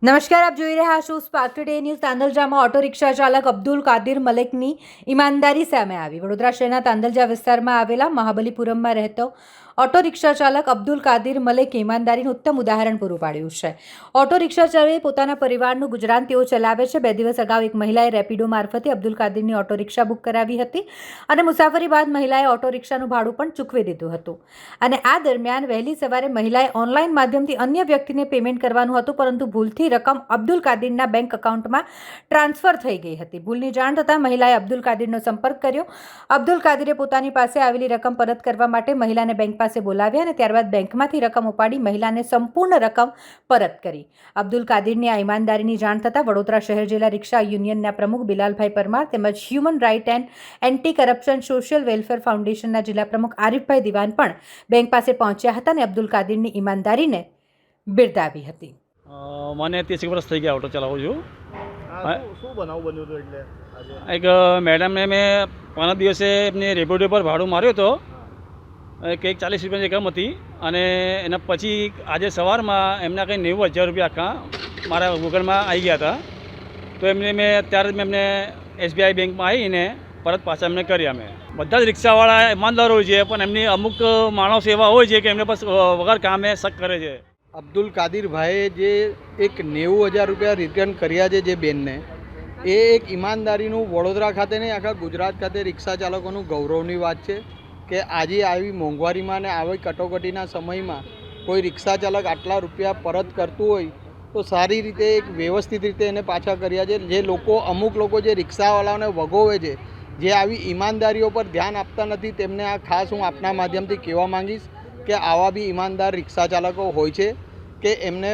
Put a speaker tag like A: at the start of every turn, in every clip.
A: નમસ્કાર, આપ જોઈ રહ્યા છો સ્પાર્ક ટુડે ન્યૂઝ. તાંદલજામાં ઓટો રિક્ષા ચાલક અબ્દુલ કાદિર મલેકની ઈમાનદારી સામે આવી. વડોદરા શહેરના તાંદલજા વિસ્તારમાં આવેલા મહાબલીપુરમમાં રહેતો ઓટો રિક્ષા ચાલક અબ્દુલ કાદિર મલેકે ઈમાનદારીનું ઉત્તમ ઉદાહરણ પૂરું પાડ્યું છે. ઓટો રિક્ષા ચાલકે પોતાના પરિવારનું ગુજરાન તેઓ ચલાવે છે. 2 દિવસ અગાઉ એક મહિલાએ રેપિડો મારફતે અબ્દુલ કાદિરની ઓટો રિક્ષા બુક કરાવી હતી અને મુસાફરી બાદ મહિલાએ ઓટો રિક્ષાનું ભાડું પણ ચૂકવી દીધું હતું. અને આ દરમિયાન વહેલી સવારે મહિલાએ ઓનલાઈન માધ્યમથી અન્ય વ્યક્તિને પેમેન્ટ કરવાનું હતું, પરંતુ ભૂલથી રકમ અબ્દુલ કાદિરના બેંક એકાઉન્ટમાં ટ્રાન્સફર થઈ ગઈ હતી. ભૂલની જાણ થતાં મહિલાએ અબ્દુલ કાદિરનો સંપર્ક કર્યો. અબ્દુલ કાદિરે પોતાની પાસે આવેલી રકમ પરત કરવા માટે મહિલાને બેંક પાસે બોલાવ્યા અને ત્યારબાદ બેંકમાંથી રકમ ઉપાડી મહિલાને સંપૂર્ણ રકમ પરત કરી. અબ્દુલ કાદિરની આ ઈમાનદારીની જાણ થતાં વડોદરા શહેર જિલ્લા રિક્ષા યુનિયનના પ્રમુખ બિલાલભાઈ પરમાર તેમજ human right and anti corruption social welfare ફાઉન્ડેશનના જિલ્લા પ્રમુખ આરિફભાઈ દિવાન પણ બેંક પાસે પહોંચ્યા હતા અને અબ્દુલ કાદિરની ઈમાનદારીને બિરદાવી હતી.
B: મને 30 વર્ષ થઈ ગયા ઓટો ચલાવું છું.
C: શું બનાવ બન્યો હતો? એટલે
B: એક મેડમને મેં 5 દિવસે એમને રેપિડો પર ભાડું માર્યો હતો. કંઈક 40 રૂપિયાની રકમ હતી અને એના પછી આજે સવારમાં એમના કંઈ 90,000 રૂપિયા આખા મારા ગૂગલમાં આવી ગયા હતા. તો એમને મેં અત્યારે જ મેં એમને SBI બેંકમાં આવીને પરત પાછા એમને કર્યા. મેં બધા જ રિક્ષાવાળા ઈમાનદાર હોય છે, પણ એમની અમુક માણસો એવા હોય છે કે એમને બસ વગર કામે શક કરે છે.
C: અબ્દુલ કાદિરભાઈએ જે એક 90,000 રૂપિયા રિટર્ન કર્યા છે જે બેનને, એ એક ઈમાનદારીનું વડોદરા ખાતે નહીં આખા ગુજરાત ખાતે રિક્ષા ચાલકોનું ગૌરવની વાત છે કે આજે આવી મોંઘવારીમાં અને આવી કટોકટીના સમયમાં કોઈ રિક્ષા ચાલક આટલા રૂપિયા પરત કરતું હોય તો સારી રીતે એક વ્યવસ્થિત રીતે એને પાછા કર્યા છે. જે લોકો અમુક લોકો જે રિક્ષાવાળાઓને વગોવે છે, જે આવી ઈમાનદારીઓ પર ધ્યાન આપતા નથી, તેમને આ ખાસ હું આપના માધ્યમથી કહેવા માંગીશ કે આવા બી ઈમાનદાર રિક્ષા ચાલકો હોય છે કે એમને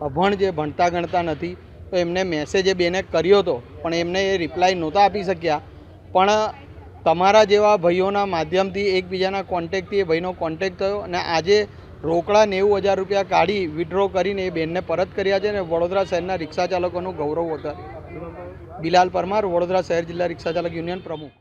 C: અભણ જે ભણતા ગણતા નથી. તો એમને મેસેજ એ બેને કર્યો હતો પણ એમને એ રિપ્લાય નહોતા આપી શક્યા. પણ તમારા જેવા ભાઈઓના માધ્યમથી એકબીજાના કોન્ટેક્ટથી એ ભાઈનો કોન્ટેક્ટ થયો અને આજે રોકડા 90,000 રૂપિયા કાઢી વિડ્રો કરીને એ બેનને પરત કર્યા છે અને વડોદરા શહેરના રિક્ષા ચાલકોનું ગૌરવ વધારે. બિલાલ પરમાર, વડોદરા શહેર જિલ્લા રિક્ષા ચાલક યુનિયન પ્રમુખ.